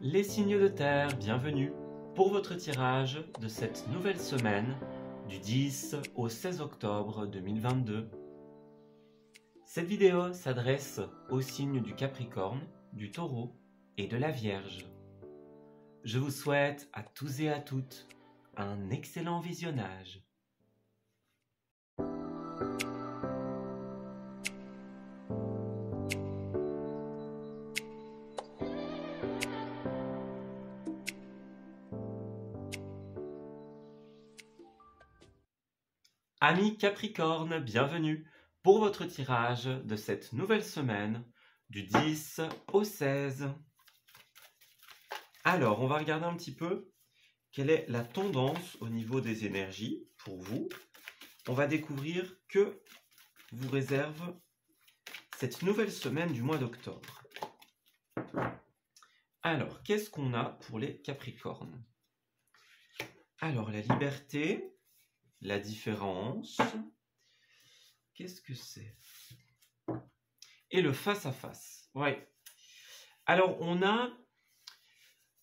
Les signes de terre, bienvenue pour votre tirage de cette nouvelle semaine du 10 au 16 octobre 2022. Cette vidéo s'adresse aux signes du Capricorne, du Taureau et de la Vierge. Je vous souhaite à tous et à toutes un excellent visionnage. Amis Capricorne, bienvenue pour votre tirage de cette nouvelle semaine du 10 au 16. Alors, on va regarder un petit peu quelle est la tendance au niveau des énergies pour vous. On va découvrir que vous réserve cette nouvelle semaine du mois d'octobre. Alors, qu'est-ce qu'on a pour les Capricornes? Alors, la liberté, la différence, qu'est-ce que c'est? Et le face-à-face. Ouais. Alors, on a,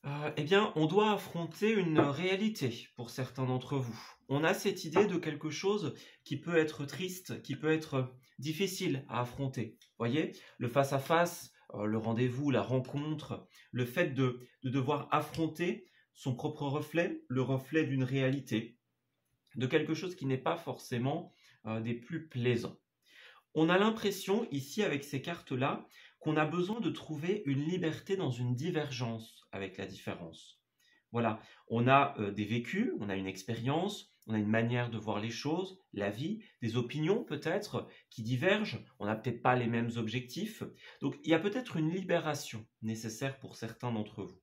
on doit affronter une réalité pour certains d'entre vous. On a cette idée de quelque chose qui peut être triste, qui peut être difficile à affronter. Voyez, le face-à-face, le rendez-vous, la rencontre, le fait de devoir affronter son propre reflet, le reflet d'une réalité, de quelque chose qui n'est pas forcément des plus plaisants. On a l'impression ici avec ces cartes-là qu'on a besoin de trouver une liberté dans une divergence avec la différence. Voilà, on a des vécus, on a une expérience, on a une manière de voir les choses, la vie, des opinions peut-être qui divergent, on n'a peut-être pas les mêmes objectifs. Donc il y a peut-être une libération nécessaire pour certains d'entre vous.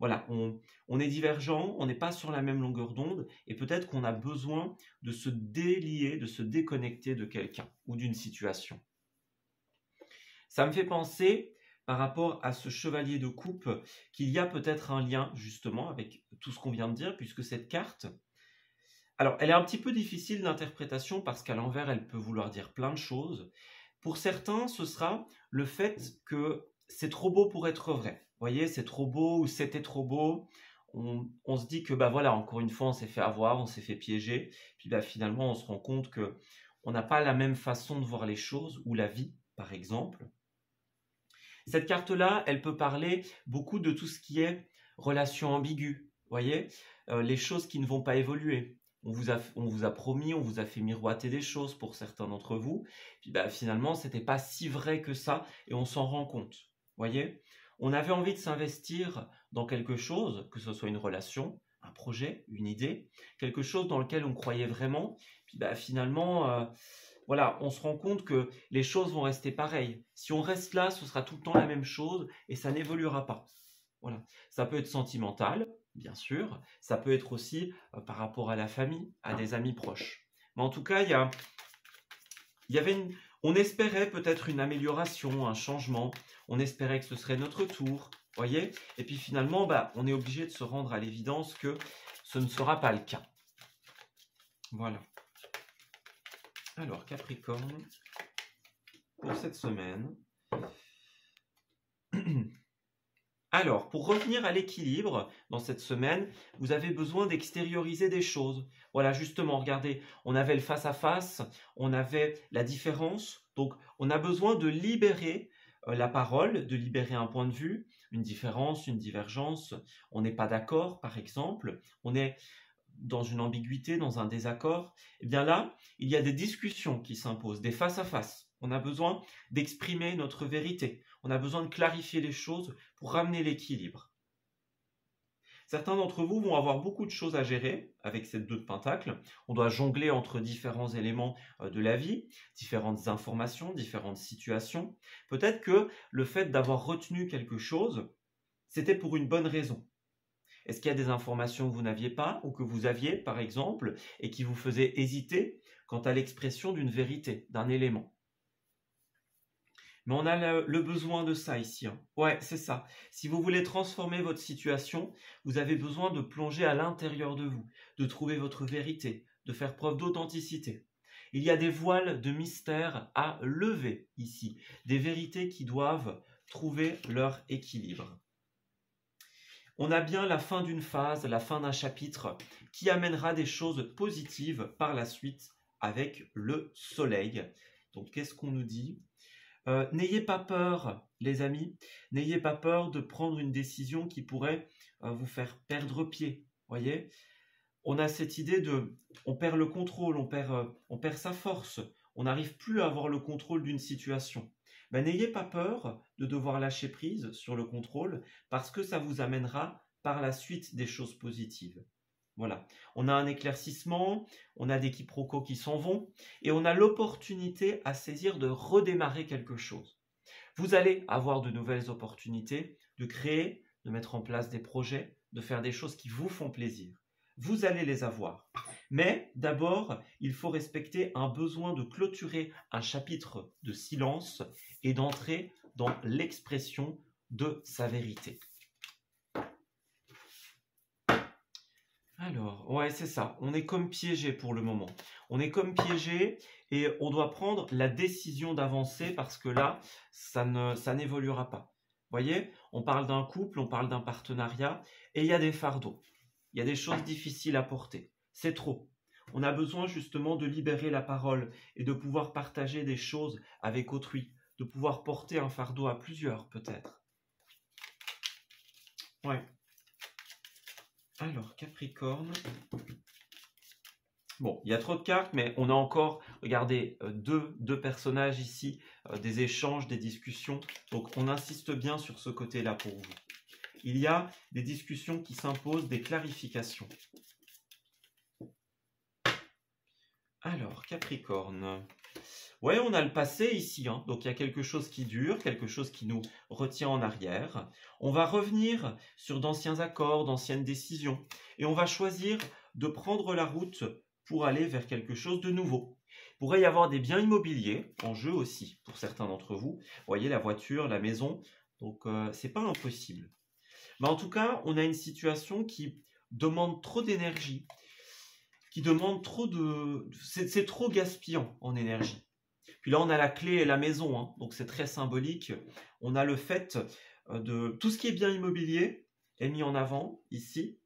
Voilà, on est divergent, on n'est pas sur la même longueur d'onde et peut-être qu'on a besoin de se délier, de se déconnecter de quelqu'un ou d'une situation. Ça me fait penser, par rapport à ce chevalier de coupe, qu'il y a peut-être un lien justement avec tout ce qu'on vient de dire, puisque cette carte, alors elle est un petit peu difficile d'interprétation parce qu'à l'envers, elle peut vouloir dire plein de choses. Pour certains, ce sera le fait que c'est trop beau pour être vrai. Vous voyez, c'est trop beau ou c'était trop beau. On se dit que, voilà, encore une fois, on s'est fait avoir, on s'est fait piéger. Puis finalement, on se rend compte qu'on n'a pas la même façon de voir les choses ou la vie, par exemple. Cette carte-là, elle peut parler beaucoup de tout ce qui est relation ambiguë. Vous voyez, les choses qui ne vont pas évoluer. On vous a promis, on vous a fait miroiter des choses pour certains d'entre vous. Puis finalement, ce n'était pas si vrai que ça et on s'en rend compte. Voyez, on avait envie de s'investir dans quelque chose, que ce soit une relation, un projet, une idée, quelque chose dans lequel on croyait vraiment. Puis finalement, voilà, on se rend compte que les choses vont rester pareilles. Si on reste là, ce sera tout le temps la même chose et ça n'évoluera pas. Voilà, ça peut être sentimental, bien sûr. Ça peut être aussi par rapport à la famille, à des amis proches. Mais en tout cas, on espérait peut-être une amélioration, un changement. On espérait que ce serait notre tour, voyez. Et puis finalement, on est obligé de se rendre à l'évidence que ce ne sera pas le cas. Voilà. Alors, Capricorne, pour cette semaine. Alors, pour revenir à l'équilibre dans cette semaine, vous avez besoin d'extérioriser des choses. Voilà, justement, regardez, on avait le face-à-face, on avait la différence. Donc, on a besoin de libérer la parole, de libérer un point de vue, une différence, une divergence. On n'est pas d'accord, par exemple. On est dans une ambiguïté, dans un désaccord. Eh bien là, il y a des discussions qui s'imposent, des face-à-face. On a besoin d'exprimer notre vérité. On a besoin de clarifier les choses pour ramener l'équilibre. Certains d'entre vous vont avoir beaucoup de choses à gérer avec cette 2 de Pentacle. On doit jongler entre différents éléments de la vie, différentes informations, différentes situations. Peut-être que le fait d'avoir retenu quelque chose, c'était pour une bonne raison. Est-ce qu'il y a des informations que vous n'aviez pas ou que vous aviez, par exemple, et qui vous faisaient hésiter quant à l'expression d'une vérité, d'un élément? Mais on a le besoin de ça ici. Ouais, c'est ça. Si vous voulez transformer votre situation, vous avez besoin de plonger à l'intérieur de vous, de trouver votre vérité, de faire preuve d'authenticité. Il y a des voiles de mystère à lever ici, des vérités qui doivent trouver leur équilibre. on a bien la fin d'une phase, la fin d'un chapitre qui amènera des choses positives par la suite avec le soleil. Donc, qu'est-ce qu'on nous dit ? N'ayez pas peur, les amis, n'ayez pas peur de prendre une décision qui pourrait vous faire perdre pied. Voyez, on a cette idée on perd le contrôle, on perd sa force, on n'arrive plus à avoir le contrôle d'une situation. Ben, n'ayez pas peur de devoir lâcher prise sur le contrôle parce que ça vous amènera par la suite des choses positives. Voilà, on a un éclaircissement, on a des quiproquos qui s'en vont et on a l'opportunité à saisir de redémarrer quelque chose. Vous allez avoir de nouvelles opportunités de créer, de mettre en place des projets, de faire des choses qui vous font plaisir. Vous allez les avoir. Mais d'abord, il faut respecter un besoin de clôturer un chapitre de silence et d'entrer dans l'expression de sa vérité. Alors, ouais, c'est ça. On est comme piégé pour le moment. On est comme piégé et on doit prendre la décision d'avancer parce que là, ça n'évoluera pas. Vous voyez, on parle d'un couple, on parle d'un partenariat et il y a des fardeaux. Il y a des choses difficiles à porter. C'est trop. On a besoin justement de libérer la parole et de pouvoir partager des choses avec autrui, de pouvoir porter un fardeau à plusieurs peut-être. Ouais. Alors, Capricorne. Bon, il y a trop de cartes, mais on a encore, regardez, deux personnages ici, des échanges, des discussions. Donc, on insiste bien sur ce côté-là pour vous. Il y a des discussions qui s'imposent, des clarifications. Alors, Capricorne. Ouais, on a le passé ici, hein. Donc il y a quelque chose qui dure, quelque chose qui nous retient en arrière. On va revenir sur d'anciens accords, d'anciennes décisions, et on va choisir de prendre la route pour aller vers quelque chose de nouveau. Il pourrait y avoir des biens immobiliers en jeu aussi, pour certains d'entre vous. Vous voyez, la voiture, la maison, donc c'est pas impossible. Mais en tout cas, on a une situation qui demande trop d'énergie, qui demande trop de... C'est trop gaspillant en énergie. Puis là, on a la clé et la maison, hein, donc c'est très symbolique. On a le fait de... Tout ce qui est bien immobilier est mis en avant ici.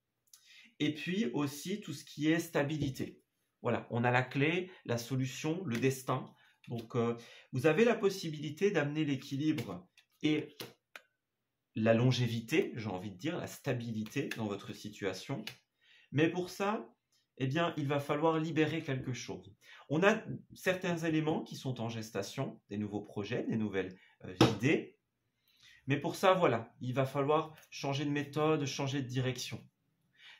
Et puis aussi tout ce qui est stabilité. Voilà, on a la clé, la solution, le destin. Donc, vous avez la possibilité d'amener l'équilibre et la longévité, j'ai envie de dire, la stabilité dans votre situation. Mais pour ça, eh bien, il va falloir libérer quelque chose. On a certains éléments qui sont en gestation, des nouveaux projets, des nouvelles idées. Mais pour ça, voilà, il va falloir changer de méthode, changer de direction.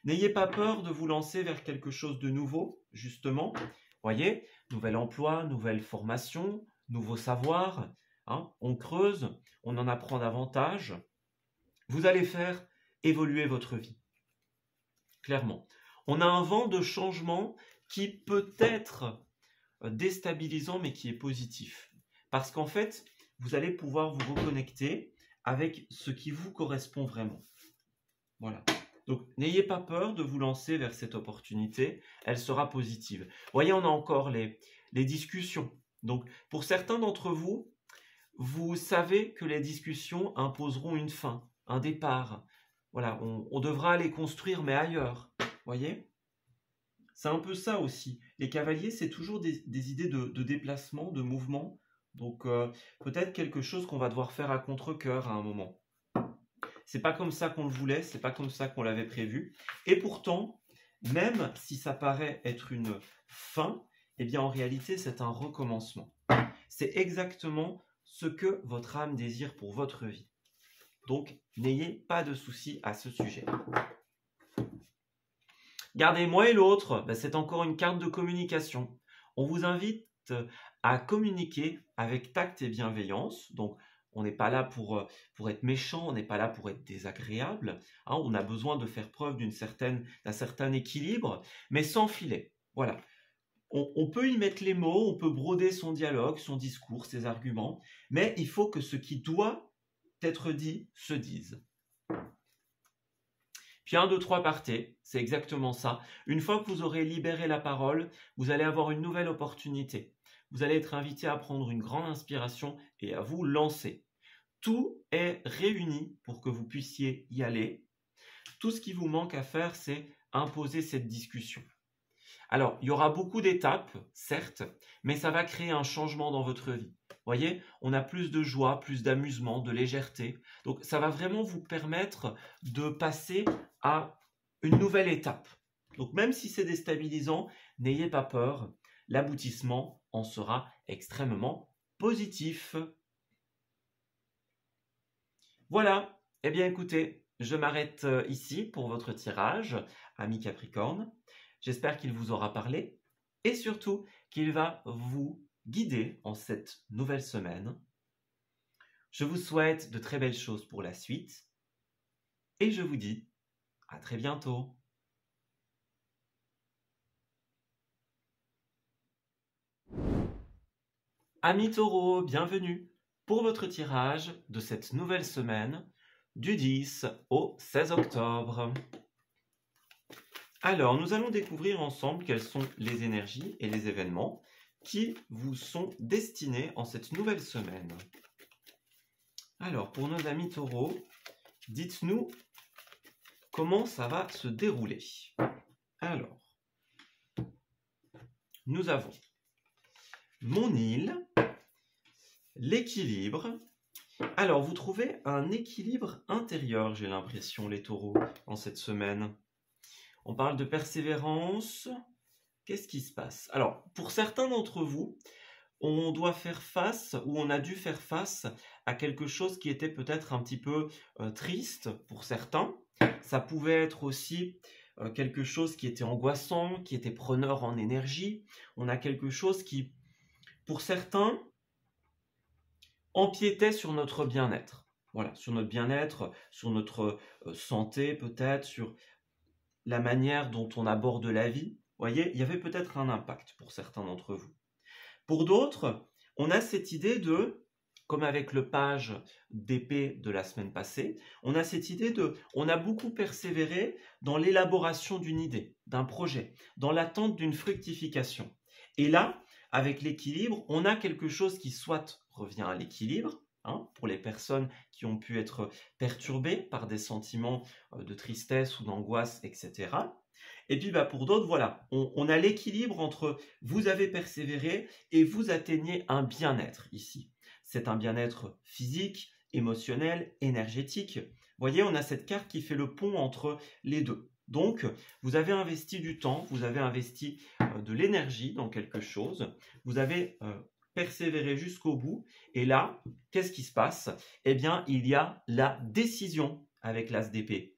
N'ayez pas peur de vous lancer vers quelque chose de nouveau, justement. Voyez, nouvel emploi, nouvelle formation, nouveau savoir. Hein, on creuse, on en apprend davantage. Vous allez faire évoluer votre vie. Clairement. On a un vent de changement qui peut être déstabilisant, mais qui est positif. Parce qu'en fait, vous allez pouvoir vous reconnecter avec ce qui vous correspond vraiment. Voilà. Donc, n'ayez pas peur de vous lancer vers cette opportunité. Elle sera positive. Vous voyez, on a encore les discussions. Donc, pour certains d'entre vous, vous savez que les discussions imposeront une fin, un départ. Voilà, on devra aller construire, mais ailleurs. Voyez, c'est un peu ça aussi. Les cavaliers, c'est toujours des idées de déplacement, de mouvement. Donc, peut-être quelque chose qu'on va devoir faire à contre-cœur à un moment. C'est pas comme ça qu'on le voulait, c'est pas comme ça qu'on l'avait prévu. Et pourtant, même si ça paraît être une fin, eh bien en réalité, c'est un recommencement. C'est exactement ce que votre âme désire pour votre vie. Donc, n'ayez pas de soucis à ce sujet. Regardez, moi et l'autre, c'est encore une carte de communication. On vous invite à communiquer avec tact et bienveillance. Donc, on n'est pas là pour être méchant, on n'est pas là pour être désagréable. Hein, on a besoin de faire preuve d'un certain équilibre, mais sans filet. Voilà. On peut y mettre les mots, on peut broder son dialogue, son discours, ses arguments, mais il faut que ce qui doit être dit se dise. Puis 1, 2, 3, partez, c'est exactement ça. Une fois que vous aurez libéré la parole, vous allez avoir une nouvelle opportunité. Vous allez être invité à prendre une grande inspiration et à vous lancer. Tout est réuni pour que vous puissiez y aller. Tout ce qui vous manque à faire, c'est imposer cette discussion. Alors, il y aura beaucoup d'étapes, certes, mais ça va créer un changement dans votre vie. Voyez, on a plus de joie, plus d'amusement, de légèreté. Donc, ça va vraiment vous permettre de passer à une nouvelle étape. Donc, même si c'est déstabilisant, n'ayez pas peur. L'aboutissement en sera extrêmement positif. Voilà. Eh bien, écoutez, je m'arrête ici pour votre tirage, ami Capricorne. J'espère qu'il vous aura parlé et surtout qu'il va vous guider en cette nouvelle semaine. Je vous souhaite de très belles choses pour la suite et je vous dis à très bientôt. Amis Taureaux, bienvenue pour votre tirage de cette nouvelle semaine du 10 au 16 octobre. Alors, nous allons découvrir ensemble quelles sont les énergies et les événements qui vous sont destinés en cette nouvelle semaine. Alors, pour nos amis taureaux, dites-nous comment ça va se dérouler. Alors, nous avons mon île, l'équilibre. Alors, vous trouvez un équilibre intérieur, j'ai l'impression, les taureaux, en cette semaine. On parle de persévérance. Qu'est-ce qui se passe? Alors, pour certains d'entre vous, on doit faire face, ou on a dû faire face à quelque chose qui était peut-être un petit peu triste pour certains. Ça pouvait être aussi quelque chose qui était angoissant, qui était preneur en énergie. On a quelque chose qui, pour certains, empiétait sur notre bien-être. Voilà, sur notre bien-être, sur notre santé peut-être, sur la manière dont on aborde la vie. Vous voyez, il y avait peut-être un impact pour certains d'entre vous. Pour d'autres, on a cette idée de, comme avec le page d'épée de la semaine passée, on a cette idée de, on a beaucoup persévéré dans l'élaboration d'une idée, d'un projet, dans l'attente d'une fructification. Et là, avec l'équilibre, on a quelque chose qui soit revient à l'équilibre, pour les personnes qui ont pu être perturbées par des sentiments de tristesse ou d'angoisse, etc. Et puis pour d'autres, voilà, on a l'équilibre entre vous avez persévéré et vous atteignez un bien-être ici. C'est un bien-être physique, émotionnel, énergétique. Vous voyez, on a cette carte qui fait le pont entre les deux. Donc, vous avez investi du temps, vous avez investi de l'énergie dans quelque chose, vous avez persévérer jusqu'au bout. Et là, qu'est-ce qui se passe? Eh bien, il y a la décision avec l'as d'épée.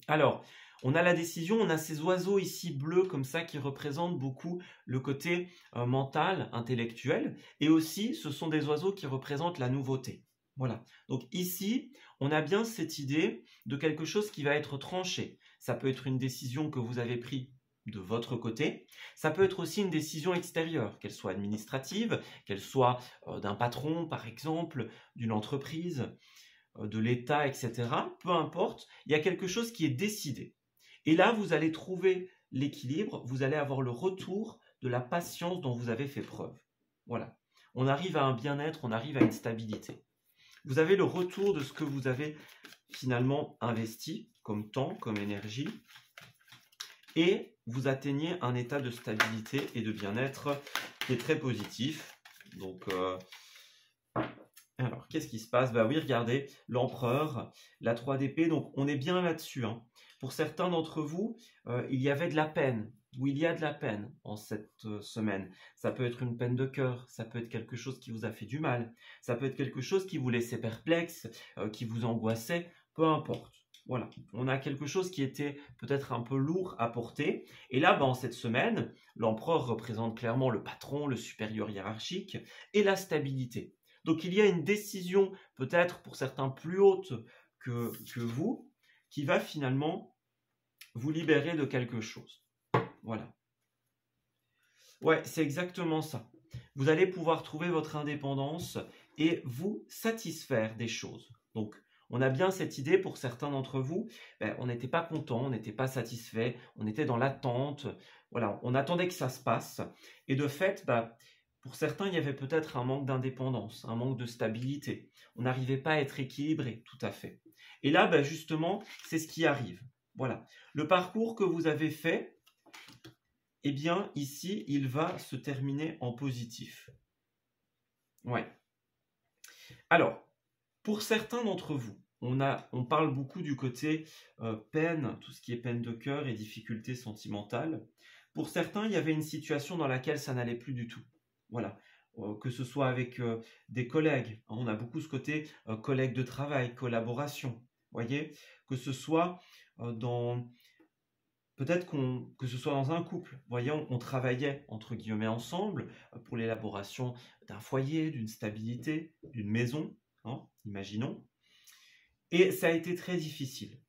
Alors, on a la décision, on a ces oiseaux ici bleus comme ça qui représentent beaucoup le côté mental, intellectuel. Et aussi, ce sont des oiseaux qui représentent la nouveauté. Voilà. Donc ici, on a bien cette idée de quelque chose qui va être tranché. Ça peut être une décision que vous avez prise de votre côté. Ça peut être aussi une décision extérieure, qu'elle soit administrative, qu'elle soit d'un patron, par exemple, d'une entreprise, de l'État, etc. Peu importe, il y a quelque chose qui est décidé. Et là, vous allez trouver l'équilibre, vous allez avoir le retour de la patience dont vous avez fait preuve. Voilà. On arrive à un bien-être, on arrive à une stabilité. Vous avez le retour de ce que vous avez finalement investi comme temps, comme énergie, et vous atteignez un état de stabilité et de bien-être qui est très positif. Donc, alors, qu'est-ce qui se passe? Bah oui, regardez, l'empereur, la 3 d'épée, donc on est bien là-dessus. Pour certains d'entre vous, il y avait de la peine, ou il y a de la peine en cette semaine. Ça peut être une peine de cœur, ça peut être quelque chose qui vous a fait du mal, ça peut être quelque chose qui vous laissait perplexe, qui vous angoissait, peu importe. Voilà, on a quelque chose qui était peut-être un peu lourd à porter. Et là, en cette semaine, l'empereur représente clairement le patron, le supérieur hiérarchique et la stabilité. Donc il y a une décision peut-être pour certains plus haute que vous qui va finalement vous libérer de quelque chose. Voilà. Ouais, c'est exactement ça. Vous allez pouvoir trouver votre indépendance et vous satisfaire des choses. Donc, on a bien cette idée pour certains d'entre vous, on n'était pas content, on n'était pas satisfait, on était dans l'attente, voilà, on attendait que ça se passe. Et de fait, pour certains, il y avait peut-être un manque d'indépendance, un manque de stabilité. On n'arrivait pas à être équilibré, tout à fait. Et là, ben, justement, c'est ce qui arrive. Voilà. Le parcours que vous avez fait, eh bien, ici, il va se terminer en positif. Ouais. Alors, pour certains d'entre vous, on parle beaucoup du côté peine, tout ce qui est peine de cœur et difficultés sentimentales. Pour certains, il y avait une situation dans laquelle ça n'allait plus du tout. Voilà. Que ce soit avec des collègues, hein, on a beaucoup ce côté collègues de travail, collaboration, voyez, que ce soit dans peut-être que ce soit dans un couple, voyez, on travaillait entre guillemets ensemble pour l'élaboration d'un foyer, d'une stabilité, d'une maison, hein, imaginons, et ça a été très difficile.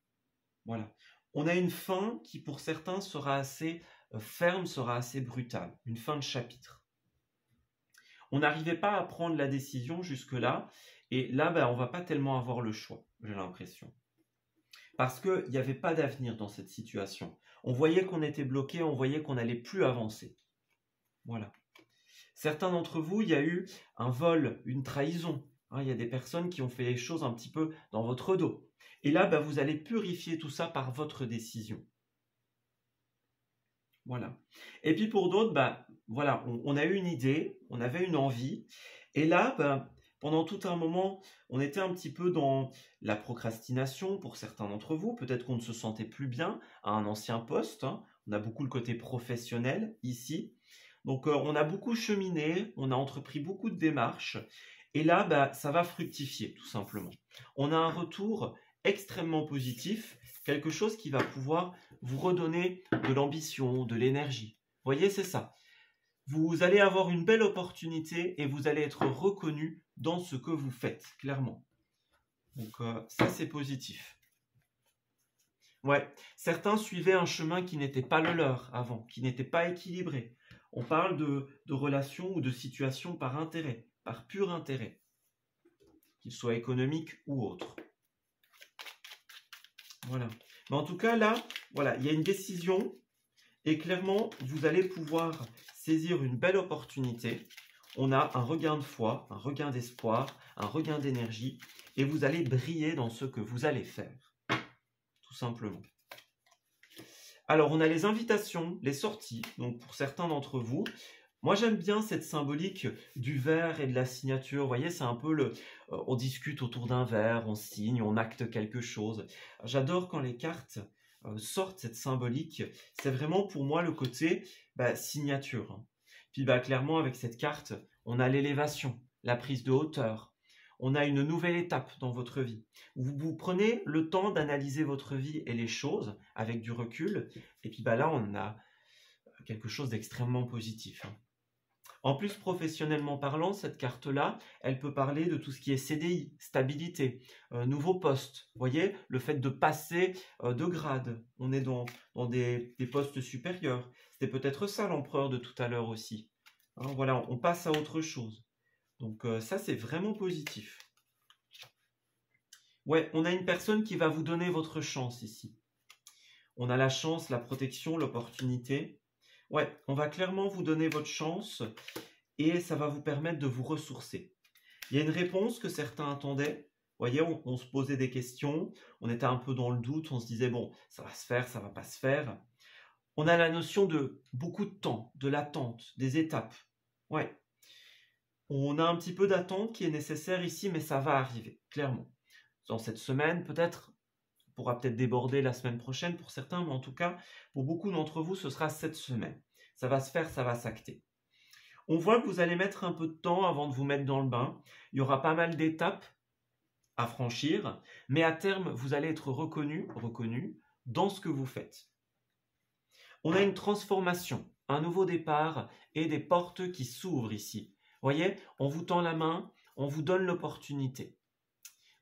Voilà. On a une fin qui pour certains sera assez ferme, sera assez brutale, une fin de chapitre. On n'arrivait pas à prendre la décision jusque-là, et là, ben, on ne va pas tellement avoir le choix, j'ai l'impression. Parce qu'il n'y avait pas d'avenir dans cette situation. On voyait qu'on était bloqué, on voyait qu'on n'allait plus avancer. Voilà. Certains d'entre vous, il y a eu un vol, une trahison. Hein, il y a des personnes qui ont fait les choses un petit peu dans votre dos. Et là, ben, vous allez purifier tout ça par votre décision. Voilà. Et puis pour d'autres, ben, voilà, on a eu une idée, on avait une envie. Et là, ben, pendant tout un moment, on était un petit peu dans la procrastination pour certains d'entre vous. Peut-être qu'on ne se sentait plus bien à un ancien poste. Hein. On a beaucoup le côté professionnel ici. Donc, on a beaucoup cheminé, on a entrepris beaucoup de démarches. Et là, bah, ça va fructifier, tout simplement. On a un retour extrêmement positif, quelque chose qui va pouvoir vous redonner de l'ambition, de l'énergie. Vous voyez, c'est ça. Vous allez avoir une belle opportunité et vous allez être reconnu dans ce que vous faites, clairement. Donc, ça, c'est positif. Ouais, certains suivaient un chemin qui n'était pas le leur avant, qui n'était pas équilibré. On parle de relations ou de situations par intérêt, par pur intérêt, qu'il soit économique ou autre. Voilà. Mais en tout cas, là, voilà, il y a une décision et clairement, vous allez pouvoir saisir une belle opportunité. On a un regain de foi, un regain d'espoir, un regain d'énergie et vous allez briller dans ce que vous allez faire, tout simplement. Alors, on a les invitations, les sorties, donc pour certains d'entre vous. Moi, j'aime bien cette symbolique du verre et de la signature. Vous voyez, c'est un peu on discute autour d'un verre, on signe, on acte quelque chose. J'adore quand les cartes sortent cette symbolique. C'est vraiment pour moi le côté signature. Puis clairement, avec cette carte, on a l'élévation, la prise de hauteur. On a une nouvelle étape dans votre vie. Vous prenez le temps d'analyser votre vie et les choses avec du recul. Et puis là, on a quelque chose d'extrêmement positif. En plus, professionnellement parlant, cette carte-là, elle peut parler de tout ce qui est CDI, stabilité, nouveau poste. Vous voyez, le fait de passer de grade. On est dans des postes supérieurs. C'était peut-être ça l'empereur de tout à l'heure aussi. Hein, voilà, on passe à autre chose. Donc ça, c'est vraiment positif. Ouais, on a une personne qui va vous donner votre chance ici. On a la chance, la protection, l'opportunité. Ouais, on va clairement vous donner votre chance et ça va vous permettre de vous ressourcer. Il y a une réponse que certains attendaient. Vous voyez, on se posait des questions, on était un peu dans le doute, on se disait, bon, ça va se faire, ça va pas se faire. On a la notion de beaucoup de temps, de l'attente, des étapes. Ouais. On a un petit peu d'attente qui est nécessaire ici, mais ça va arriver, clairement. Dans cette semaine, peut-être, on pourra peut-être déborder la semaine prochaine pour certains, mais en tout cas, pour beaucoup d'entre vous, ce sera cette semaine. Ça va se faire, ça va s'acter. On voit que vous allez mettre un peu de temps avant de vous mettre dans le bain. Il y aura pas mal d'étapes à franchir, mais à terme, vous allez être reconnu dans ce que vous faites. On a une transformation, un nouveau départ et des portes qui s'ouvrent ici. Vous voyez, on vous tend la main, on vous donne l'opportunité.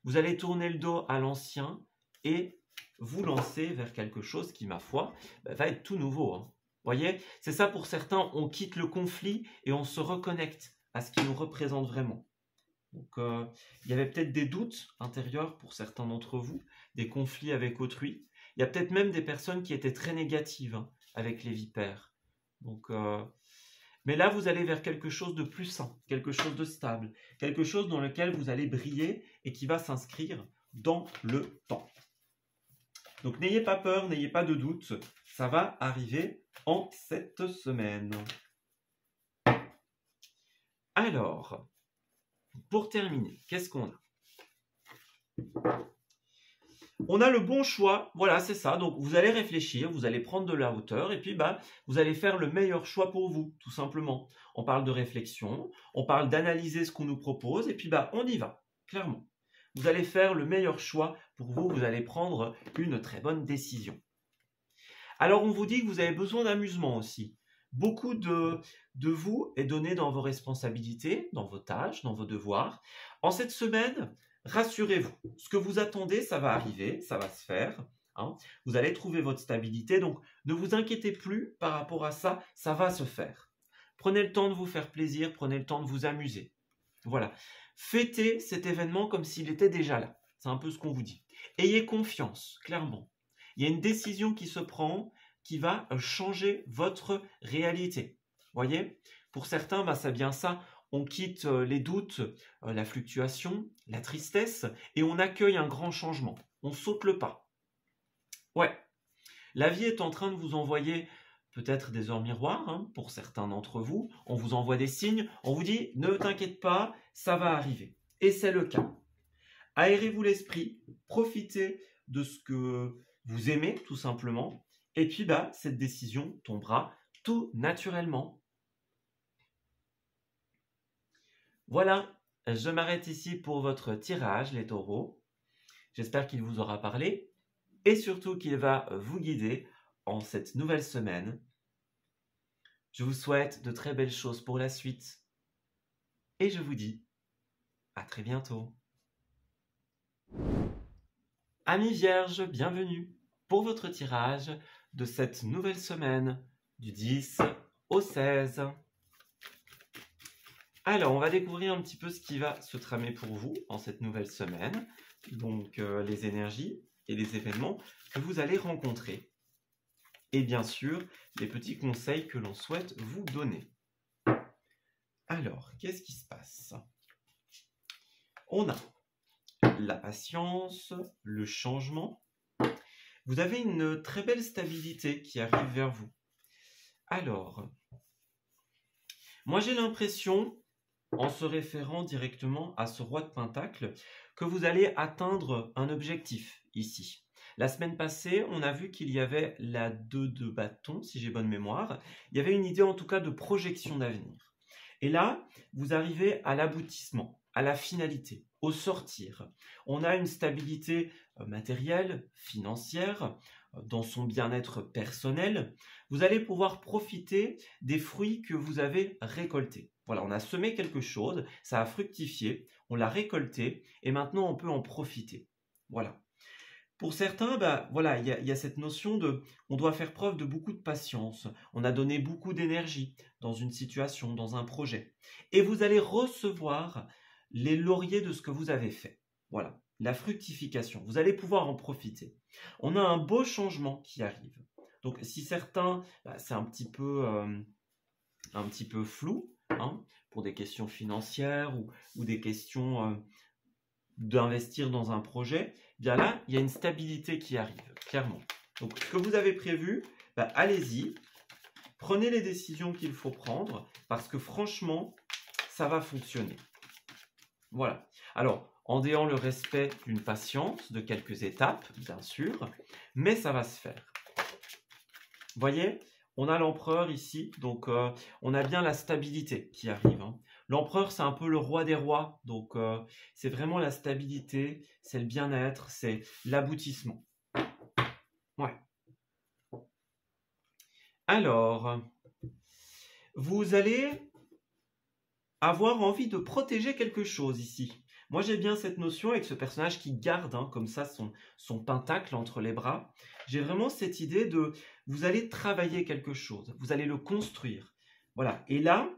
Vous allez tourner le dos à l'ancien et vous lancer vers quelque chose qui, ma foi, va être tout nouveau. Hein. Vous voyez, c'est ça pour certains, on quitte le conflit et on se reconnecte à ce qui nous représente vraiment. Donc, il y avait peut-être des doutes intérieurs pour certains d'entre vous, des conflits avec autrui. Il y a peut-être même des personnes qui étaient très négatives avec les vipères. Donc, mais là, vous allez vers quelque chose de plus sain, quelque chose de stable, quelque chose dans lequel vous allez briller et qui va s'inscrire dans le temps. Donc n'ayez pas peur, n'ayez pas de doute, ça va arriver en cette semaine. Alors, pour terminer, qu'est-ce qu'on a? On a le bon choix, voilà, c'est ça. Donc, vous allez réfléchir, vous allez prendre de la hauteur et puis, vous allez faire le meilleur choix pour vous, tout simplement. On parle de réflexion, on parle d'analyser ce qu'on nous propose et puis, on y va, clairement. Vous allez faire le meilleur choix pour vous, vous allez prendre une très bonne décision. Alors, on vous dit que vous avez besoin d'amusement aussi. Beaucoup de vous est donné dans vos responsabilités, dans vos tâches, dans vos devoirs. En cette semaine, rassurez-vous, ce que vous attendez, ça va arriver, ça va se faire. Hein. Vous allez trouver votre stabilité, donc ne vous inquiétez plus par rapport à ça, ça va se faire. Prenez le temps de vous faire plaisir, prenez le temps de vous amuser. Voilà. Fêtez cet événement comme s'il était déjà là. C'est un peu ce qu'on vous dit. Ayez confiance, clairement. Il y a une décision qui se prend qui va changer votre réalité. Voyez, pour certains, c'est bien ça. On quitte les doutes, la fluctuation, la tristesse et on accueille un grand changement. On saute le pas. Ouais, la vie est en train de vous envoyer peut-être des heures miroirs hein, pour certains d'entre vous. On vous envoie des signes, on vous dit ne t'inquiète pas, ça va arriver. Et c'est le cas. Aérez-vous l'esprit, profitez de ce que vous aimez tout simplement. Et puis, cette décision tombera tout naturellement. Voilà, je m'arrête ici pour votre tirage, les taureaux. J'espère qu'il vous aura parlé et surtout qu'il va vous guider en cette nouvelle semaine. Je vous souhaite de très belles choses pour la suite et je vous dis à très bientôt. Amis vierges, bienvenue pour votre tirage de cette nouvelle semaine du 10 au 16. Alors, on va découvrir un petit peu ce qui va se tramer pour vous en cette nouvelle semaine. Donc, les énergies et les événements que vous allez rencontrer. Et bien sûr, les petits conseils que l'on souhaite vous donner. Alors, qu'est-ce qui se passe? On a la patience, le changement. Vous avez une très belle stabilité qui arrive vers vous. Alors, moi j'ai l'impression, en se référant directement à ce roi de Pentacle, que vous allez atteindre un objectif ici. La semaine passée, on a vu qu'il y avait la 2 de bâton, si j'ai bonne mémoire. Il y avait une idée en tout cas de projection d'avenir. Et là, vous arrivez à l'aboutissement, à la finalité, au sortir. On a une stabilité matérielle, financière, dans son bien-être personnel. Vous allez pouvoir profiter des fruits que vous avez récoltés. Voilà, on a semé quelque chose, ça a fructifié, on l'a récolté et maintenant on peut en profiter. Voilà. Pour certains, voilà, il y a cette notion de, on doit faire preuve de beaucoup de patience. On a donné beaucoup d'énergie dans une situation, dans un projet. Et vous allez recevoir les lauriers de ce que vous avez fait. Voilà, la fructification. Vous allez pouvoir en profiter. On a un beau changement qui arrive. Donc, si certains, c'est un petit peu flou, hein, pour des questions financières ou des questions d'investir dans un projet, bien là, il y a une stabilité qui arrive, clairement. Donc, ce que vous avez prévu, allez-y, prenez les décisions qu'il faut prendre, parce que franchement, ça va fonctionner. Voilà. Alors, en ayant le respect d'une patience, de quelques étapes, bien sûr, mais ça va se faire. Vous voyez, on a l'empereur ici, donc on a bien la stabilité qui arrive. Hein. L'empereur, c'est un peu le roi des rois, donc c'est vraiment la stabilité, c'est le bien-être, c'est l'aboutissement. Ouais. Alors, vous allez avoir envie de protéger quelque chose ici. Moi, j'ai bien cette notion avec ce personnage qui garde comme ça son pentacle entre les bras. J'ai vraiment cette idée de, vous allez travailler quelque chose, vous allez le construire. Voilà, et là,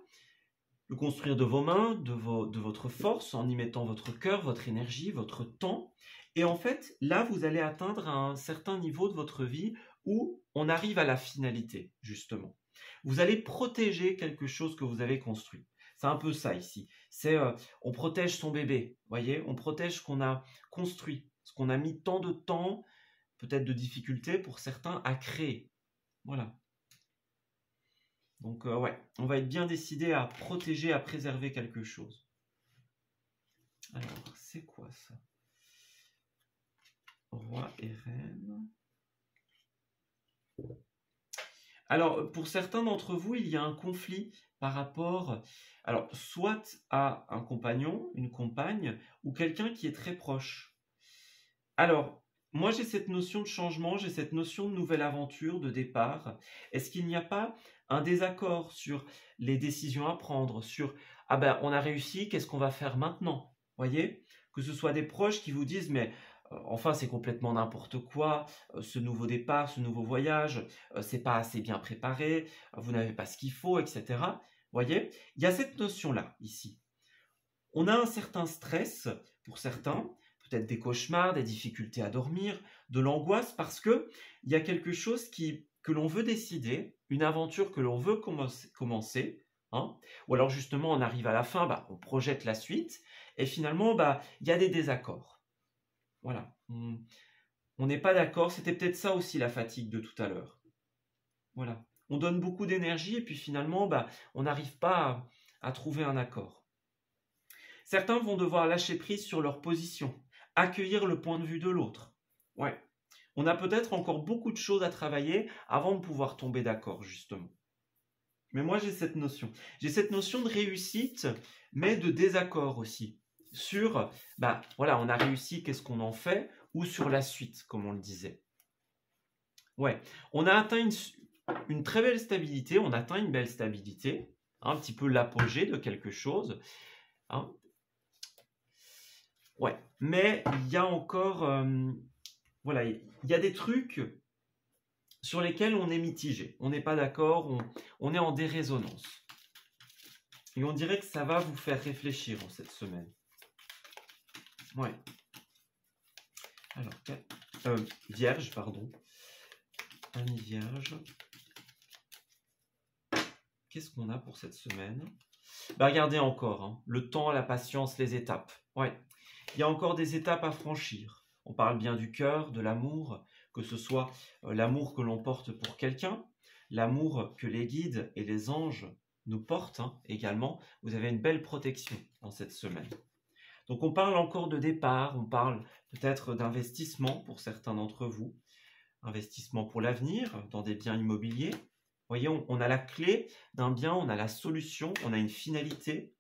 le construire de vos mains, de votre force, en y mettant votre cœur, votre énergie, votre temps. Et en fait, là, vous allez atteindre un certain niveau de votre vie où on arrive à la finalité, justement. Vous allez protéger quelque chose que vous avez construit. C'est un peu ça ici. C'est on protège son bébé, voyez, on protège ce qu'on a construit, ce qu'on a mis tant de temps, peut-être de difficultés pour certains, à créer. Voilà. Donc, ouais, on va être bien décidé à protéger, à préserver quelque chose. Alors, c'est quoi ça? Roi et reine. Alors, pour certains d'entre vous, il y a un conflit par rapport, alors, soit à un compagnon, une compagne, ou quelqu'un qui est très proche. Alors, moi, j'ai cette notion de changement, j'ai cette notion de nouvelle aventure, de départ. Est-ce qu'il n'y a pas un désaccord sur les décisions à prendre, sur « Ah ben, on a réussi, qu'est-ce qu'on va faire maintenant ?» Voyez? Que ce soit des proches qui vous disent « Mais enfin, c'est complètement n'importe quoi, ce nouveau départ, ce nouveau voyage, c'est pas assez bien préparé, vous n'avez pas ce qu'il faut, etc. » Voyez? Il y a cette notion-là, ici. On a un certain stress, pour certains, peut-être des cauchemars, des difficultés à dormir, de l'angoisse, parce que il y a quelque chose que l'on veut décider, une aventure que l'on veut commencer, hein, ou alors justement on arrive à la fin, on projette la suite, et finalement il y a des désaccords. Voilà, on n'est pas d'accord, c'était peut-être ça aussi la fatigue de tout à l'heure. Voilà, on donne beaucoup d'énergie et puis finalement on n'arrive pas à trouver un accord. Certains vont devoir lâcher prise sur leur position, accueillir le point de vue de l'autre. Ouais, on a peut-être encore beaucoup de choses à travailler avant de pouvoir tomber d'accord, justement. Mais moi, j'ai cette notion. J'ai cette notion de réussite, mais de désaccord aussi. Sur, voilà, on a réussi, qu'est-ce qu'on en fait? Ou sur la suite, comme on le disait. Ouais, on a atteint une très belle stabilité, on atteint une belle stabilité, un petit peu l'apogée de quelque chose. Hein. Ouais, mais il y a encore, voilà, il y a des trucs sur lesquels on est mitigé, on n'est pas d'accord, on est en déraisonnance. Et on dirait que ça va vous faire réfléchir en cette semaine. Ouais. Alors, Vierge, pardon. Ami Vierge. Qu'est-ce qu'on a pour cette semaine? Regardez encore, hein, le temps, la patience, les étapes. Ouais. Il y a encore des étapes à franchir. On parle bien du cœur, de l'amour, que ce soit l'amour que l'on porte pour quelqu'un, l'amour que les guides et les anges nous portent également. Vous avez une belle protection dans cette semaine. Donc on parle encore de départ, on parle peut-être d'investissement pour certains d'entre vous, investissement pour l'avenir dans des biens immobiliers. Vous voyez, on a la clé d'un bien, on a la solution, on a une finalité.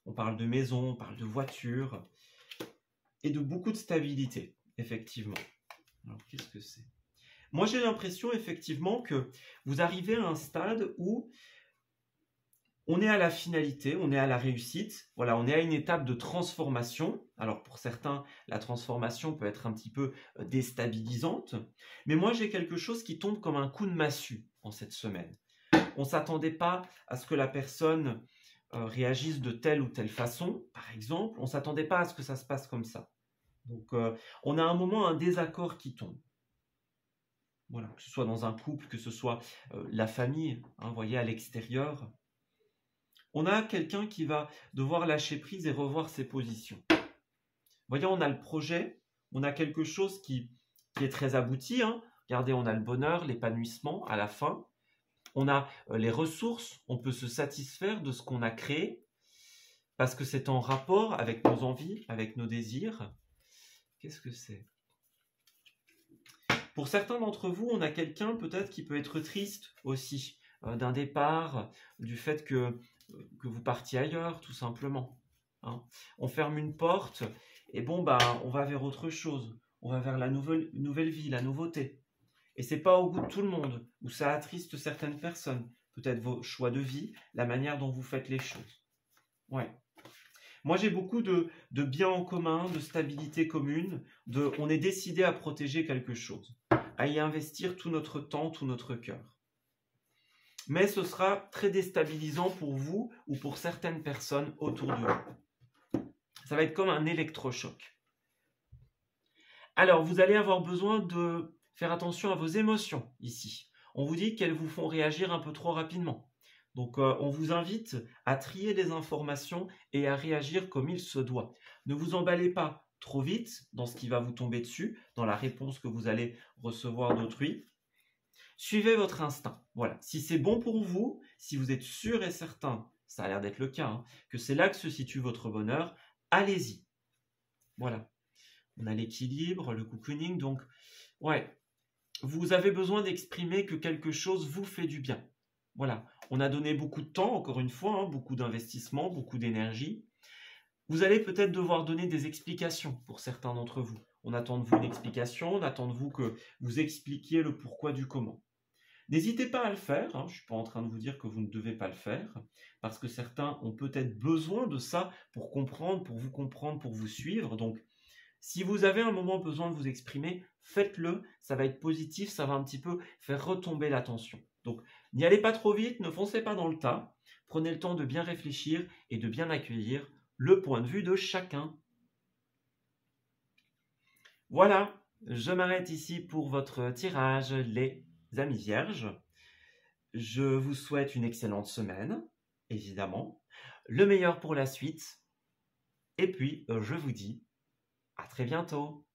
On parle de maison, on parle de voiture et de beaucoup de stabilité, effectivement. Alors, qu'est-ce que c'est? Moi, j'ai l'impression, effectivement, que vous arrivez à un stade où on est à la finalité, on est à la réussite. Voilà, on est à une étape de transformation. Alors, pour certains, la transformation peut être un petit peu déstabilisante. Mais moi, j'ai quelque chose qui tombe comme un coup de massue en cette semaine. On ne s'attendait pas à ce que la personne réagisse de telle ou telle façon, par exemple. On ne s'attendait pas à ce que ça se passe comme ça. Donc, on a un moment, un désaccord qui tombe. Voilà, que ce soit dans un couple, que ce soit la famille, vous voyez, à l'extérieur. On a quelqu'un qui va devoir lâcher prise et revoir ses positions. Vous voyez, on a le projet, on a quelque chose qui est très abouti. Regardez, on a le bonheur, l'épanouissement à la fin. On a les ressources, on peut se satisfaire de ce qu'on a créé parce que c'est en rapport avec nos envies, avec nos désirs. Qu'est-ce que c'est? Pour certains d'entre vous, on a quelqu'un peut-être qui peut être triste aussi d'un départ, du fait que vous partiez ailleurs, tout simplement. On ferme une porte et on va vers autre chose. On va vers la nouvelle vie, la nouveauté. Et c'est pas au goût de tout le monde, ou ça attriste certaines personnes. Peut-être vos choix de vie, la manière dont vous faites les choses. Ouais. Moi, j'ai beaucoup de biens en commun, de stabilité commune, on est décidé à protéger quelque chose, à y investir tout notre temps, tout notre cœur. Mais ce sera très déstabilisant pour vous ou pour certaines personnes autour de vous. Ça va être comme un électrochoc. Alors, vous allez avoir besoin de faire attention à vos émotions ici. On vous dit qu'elles vous font réagir un peu trop rapidement. Donc, on vous invite à trier les informations et à réagir comme il se doit. Ne vous emballez pas trop vite dans ce qui va vous tomber dessus, dans la réponse que vous allez recevoir d'autrui. Suivez votre instinct. Voilà. Si c'est bon pour vous, si vous êtes sûr et certain, ça a l'air d'être le cas, hein, que c'est là que se situe votre bonheur, allez-y. Voilà. On a l'équilibre, le cocooning, donc, ouais, vous avez besoin d'exprimer que quelque chose vous fait du bien. Voilà. On a donné beaucoup de temps, encore une fois, hein, beaucoup d'investissement, beaucoup d'énergie. Vous allez peut-être devoir donner des explications pour certains d'entre vous. On attend de vous une explication, on attend de vous que vous expliquiez le pourquoi du comment. N'hésitez pas à le faire, hein, je ne suis pas en train de vous dire que vous ne devez pas le faire, parce que certains ont peut-être besoin de ça pour comprendre, pour vous suivre. Donc, si vous avez un moment besoin de vous exprimer, faites-le, ça va être positif, ça va un petit peu faire retomber l'attention. Donc, n'y allez pas trop vite, ne foncez pas dans le tas, prenez le temps de bien réfléchir et de bien accueillir le point de vue de chacun. Voilà, je m'arrête ici pour votre tirage, les amis vierges. Je vous souhaite une excellente semaine, évidemment, le meilleur pour la suite, et puis je vous dis à très bientôt.